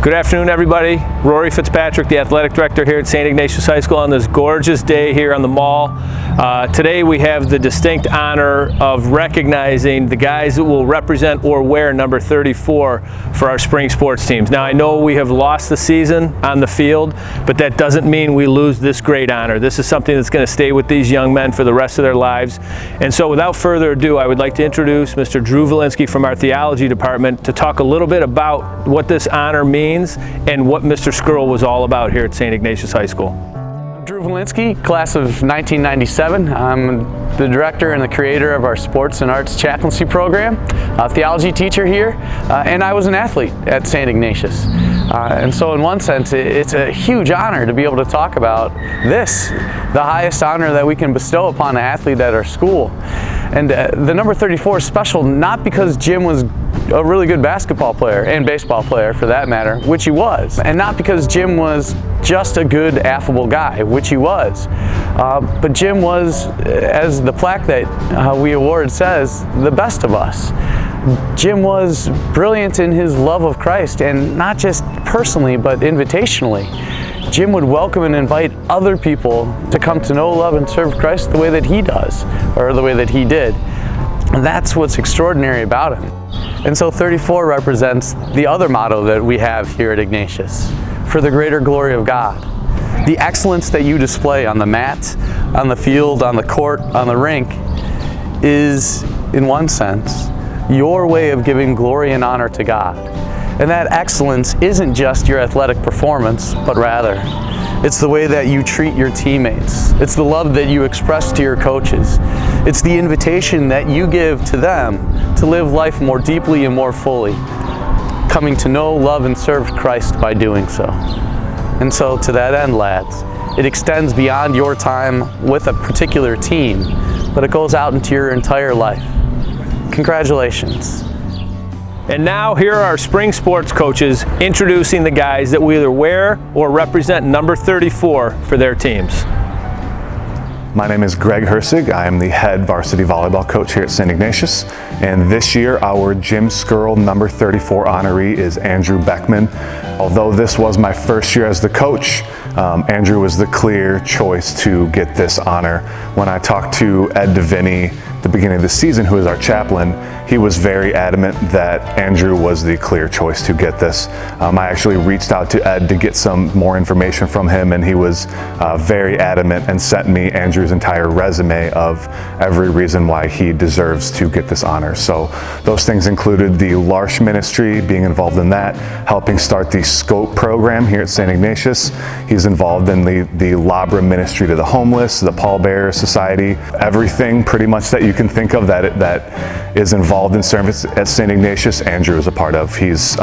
Good afternoon, everybody. Rory FITZPATRICK, the athletic director here at St. Ignatius High School on this gorgeous day here on the mall. Today we have the distinct honor of recognizing the guys that will represent or wear number 34 for our spring sports teams. Now, I know we have lost the season on the field, but that doesn't mean we lose this great honor. This is something that's going to stay with these young men for the rest of their lives. And so without further ado, I would like to introduce Mr. Drew Valinsky from our theology department to talk a little bit about what this honor means and what Mr. Skerl was all about here at St. Ignatius High School. Drew Valinsky, class of 1997. I'm the director and the creator of our sports and arts chaplaincy program, a theology teacher here, and I was an athlete at St. Ignatius. And so in one sense, it's a huge honor to be able to talk about this, the highest honor that we can bestow upon an athlete at our school. And the number 34 is special not because Jim was a really good basketball player and baseball player for that matter, which he was, and not because Jim was just a good, affable guy, which he was, but Jim was, as the plaque that we award says, the best of us. Jim was brilliant in his love of Christ, and not just personally, but invitationally. Jim would welcome and invite other people to come to know, love, and serve Christ the way that he does, or the way that he did. And that's what's extraordinary about him. And so 34 represents the other motto that we have here at Ignatius, for the greater glory of God. The excellence that you display on the mat, on the field, on the court, on the rink, is, in one sense, your way of giving glory and honor to God. And that excellence isn't just your athletic performance, but rather, it's the way that you treat your teammates. It's the love that you express to your coaches. It's the invitation that you give to them to live life more deeply and more fully, coming to know, love, and serve Christ by doing so. And so to that end, lads, it extends beyond your time with a particular team, but it goes out into your entire life. Congratulations. And now here are our spring sports coaches introducing the guys that will either wear or represent number 34 for their teams. My name is Greg HERCEG. I am the head varsity volleyball coach here at St. Ignatius. And this year, our Jim Skerl number 34 honoree is Andrew Beckman. Although this was my first year as the coach, Andrew was the clear choice to get this honor. When I talked to Ed DeVinny at the beginning of the season, who is our chaplain, he was very adamant that Andrew was the clear choice to get this. I actually reached out to Ed to get some more information from him, and he was very adamant and sent me Andrew's entire resume of every reason why he deserves to get this honor. So those things included the L'Arche ministry, being involved in that, helping start the SCOPE program here at St. Ignatius. He's involved in the Labra ministry to the homeless, the Pallbearer Society, everything pretty much that you can think of that is involved in service at St. Ignatius, Andrew is a part of. He's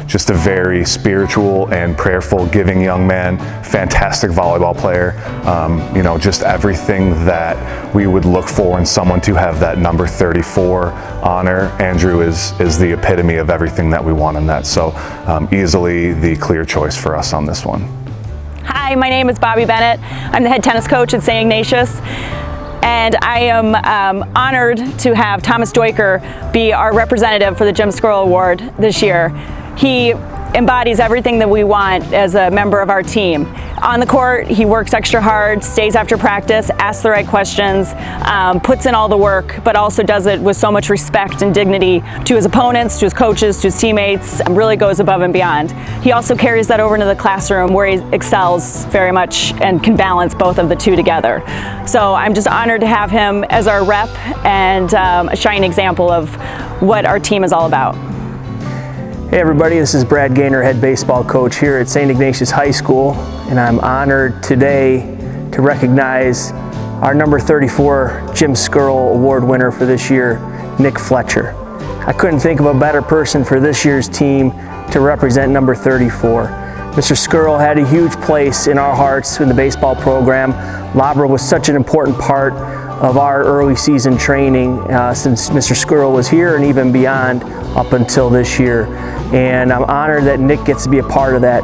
just a very spiritual and prayerful, giving young man, fantastic volleyball player, you know, just everything that we would look for in someone to have that number 34 honor. Andrew is the epitome of everything that we want in that, so easily the clear choice for us on this one. Hi, my name is Bobby Bennett. I'm the head tennis coach at St. Ignatius. And I am honored to have Thomas DEUCHER be our representative for the Jim Skerl Award this year. He embodies everything that we want as a member of our team. On the court, he works extra hard, stays after practice, asks the right questions, puts in all the work, but also does it with so much respect and dignity to his opponents, to his coaches, to his teammates, and really goes above and beyond. He also carries that over into the classroom where he excels very much and can balance both of the two together. So I'm just honored to have him as our rep and a shining example of what our team is all about. Hey everybody, this is Brad Gaynor, head baseball coach here at St. Ignatius High School, and I'm honored today to recognize our number 34 Jim Skerl Award winner for this year, Nick FLETCHER. I couldn't think of a better person for this year's team to represent number 34. Mr. Skerl had a huge place in our hearts in the baseball program. Labra was such an important part of our early season training since Mr. Skerl was here and even beyond up until this year. And I'm honored that Nick gets to be a part of that.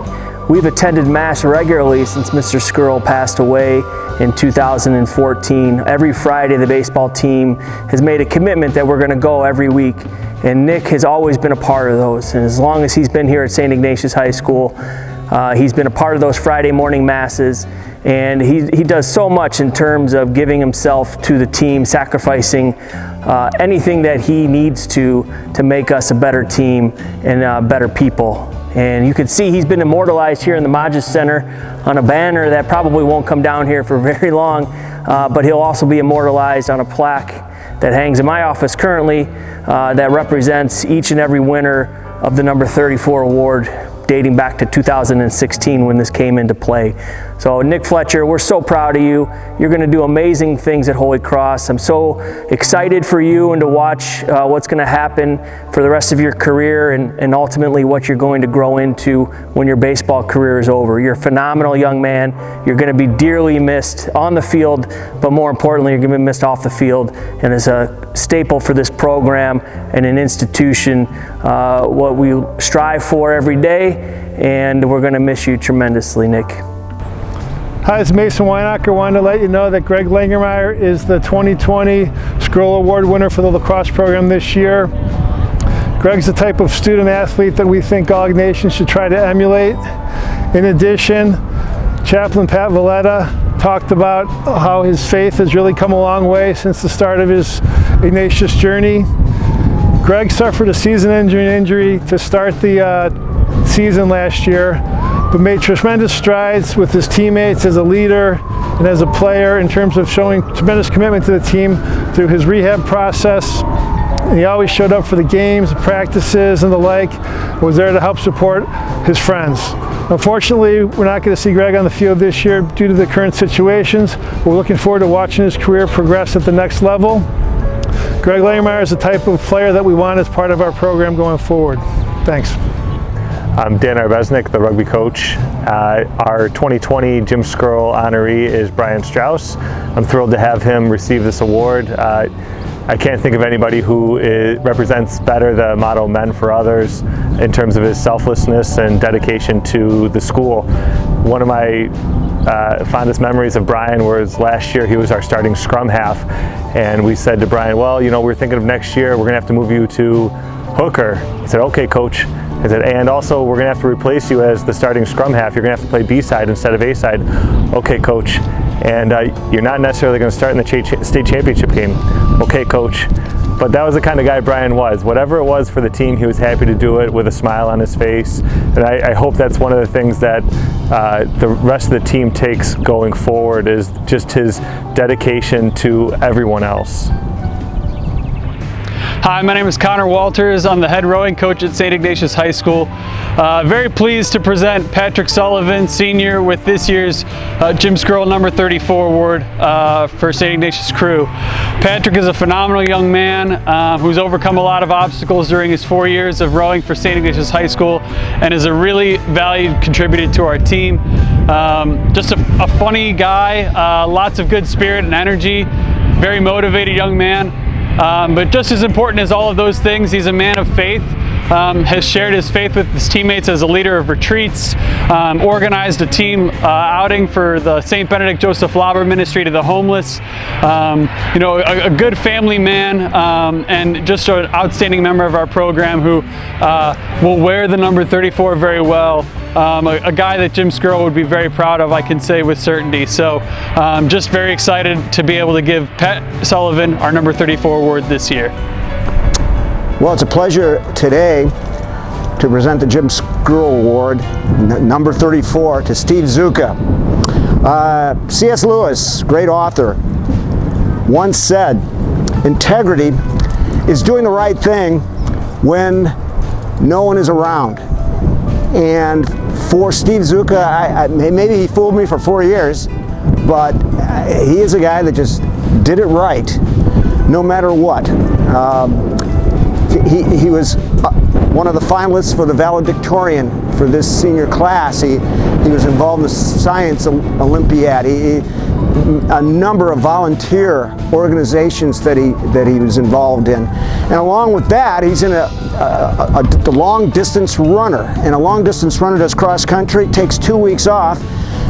We've attended Mass regularly since Mr. Skerl passed away in 2014. Every Friday the baseball team has made a commitment that we're going to go every week And Nick has always been a part of those. And as long as he's been here at St. Ignatius High School, he's been a part of those Friday morning masses. And he does so much in terms of giving himself to the team, sacrificing anything that he needs to make us a better team and better people. And you can see he's been immortalized here in the Modges Center on a banner that probably won't come down here for very long, but he'll also be immortalized on a plaque that hangs in my office currently that represents each and every winner of the number 34 award dating back to 2016 when this came into play. So Nick Fletcher, we're so proud of you. You're going to do amazing things at Holy Cross. I'm so excited for you and to watch what's going to happen for the rest of your career and ultimately what you're going to grow into when your baseball career is over. You're a phenomenal young man. You're going to be dearly missed on the field, but more importantly, you're going to be missed off the field. And as a staple for this program and an institution, what we strive for every day, and we're going to miss you tremendously, Nick. Hi, it's Mason WYNOCKER. Wanted to let you know that Greg Langermeyer is the 2020 Skerl Award winner for the lacrosse program this year. Greg's the type of student athlete that we think all Ignatians should try to emulate. In addition, Chaplain Pat Valletta talked about how his faith has really come a long way since the start of his Ignatius journey. Greg suffered a season-ending injury to start the season last year, but made tremendous strides with his teammates as a leader and as a player in terms of showing tremendous commitment to the team through his rehab process. And he always showed up for the games, the practices, and the like, was there to help support his friends. Unfortunately, we're not going to see Greg on the field this year due to the current situations. We're looking forward to watching his career progress at the next level. Greg Langermeyer is the type of player that we want as part of our program going forward. Thanks. I'm Dan Arbesnick, the rugby coach. Our 2020 Jim Skerl honoree is Brian STRAUSS. I'm thrilled to have him receive this award. I can't think of anybody who represents better the motto "Men for Others" in terms of his selflessness and dedication to the school. One of my fondest memories of Brian was last year. He was our starting scrum half, and we said to Brian, well, you know, we're thinking of next year, we're going to have to move you to hooker. He said, okay, coach. I said, and also we're going to have to replace you as the starting scrum half. You're going to have to play B-side instead of A-side. Okay, coach. And you're not necessarily going to start in the state championship game. Okay, coach. But that was the kind of guy Brian was. Whatever it was for the team, he was happy to do it with a smile on his face. And I hope that's one of the things that the rest of the team takes going forward, is just his dedication to everyone else. Hi, my name is Connor Walters. I'm the head rowing coach at St. Ignatius High School. Very pleased to present Patrick Sullivan, senior, with this year's Jim Skerl number 34 award for St. Ignatius crew. Patrick is a phenomenal young man who's overcome a lot of obstacles during his 4 years of rowing for St. Ignatius High School and is a really valued contributor to our team. Just a funny guy, lots of good spirit and energy, very motivated young man. But just as important as all of those things, he's a man of faith, has shared his faith with his teammates as a leader of retreats, organized a team outing for the St. Benedict Joseph Lauber Ministry to the homeless. You know, a good family man and just an outstanding member of our program who will wear the number 34 very well. A guy that Jim Skerl would be very proud of, I can say with certainty. So just very excited to be able to give Pat Sullivan our number 34 award this year. Well, it's a pleasure today to present the Jim Skerl Award, number 34, to Steve ZUCCA. C.S. Lewis, great author, once said, integrity is doing the right thing when no one is around. And for Steve ZUCCA, maybe he fooled me for 4 years, but he is a guy that just did it right, no matter what. He was one of the finalists for the valedictorian for this senior class. He was involved in the Science Olympiad. A number of volunteer organizations that he was involved in. And along with that, he's in a long distance runner. And a long distance runner does cross country, takes 2 weeks off,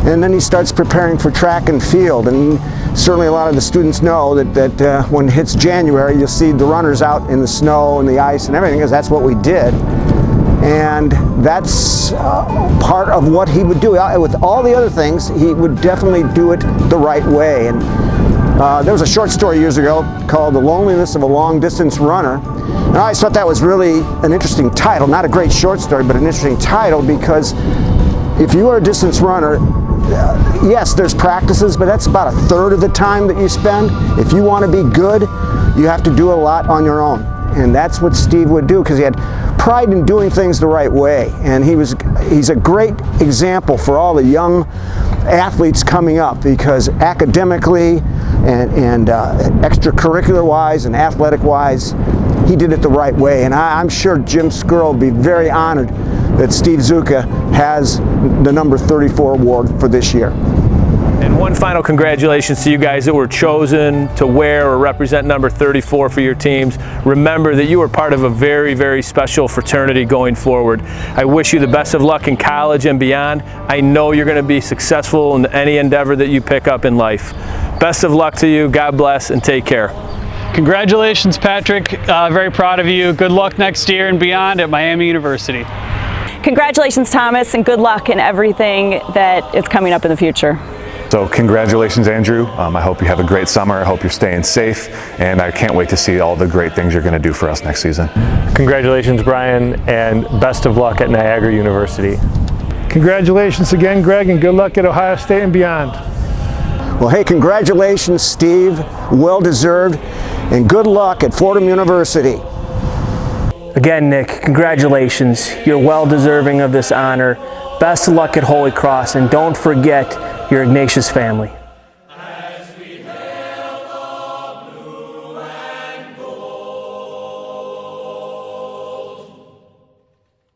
and then he starts preparing for track and field. And certainly a lot of the students know that when it hits January, you'll see the runners out in the snow and the ice and everything, because that's what we did. And that's part of what he would do. With all the other things, he would definitely do it the right way. And there was a short story years ago called The Loneliness of a Long Distance Runner. And I always thought that was really an interesting title. Not a great short story, but an interesting title, because if you are a distance runner, yes, there's practices, but that's about a third of the time that you spend. If you want to be good, you have to do a lot on your own. And that's what Steve would do, because he had pride in doing things the right way. And he's a great example for all the young athletes coming up, because academically and extracurricular wise and athletic wise, he did it the right way. And I'm sure Jim Skerl will be very honored that Steve ZUCCA has the number 34 award for this year. And one final congratulations to you guys that were chosen to wear or represent number 34 for your teams. Remember that you are part of a very, very special fraternity going forward. I wish you the best of luck in college and beyond. I know you're going to be successful in any endeavor that you pick up in life. Best of luck to you. God bless and take care. Congratulations, Patrick. Very proud of you. Good luck next year and beyond at Miami University. Congratulations, Thomas, and good luck in everything that is coming up in the future. So congratulations, Andrew. I hope you have a great summer. I hope you're staying safe, and I can't wait to see all the great things you're going to do for us next season. Congratulations, Brian, and best of luck at Niagara University. Congratulations again, Greg, and good luck at Ohio State and beyond. Well, hey, congratulations, Steve. Well deserved, and good luck at Fordham University. Again, Nick, congratulations. You're well deserving of this honor. Best of luck at Holy Cross, and don't forget your Ignatius family.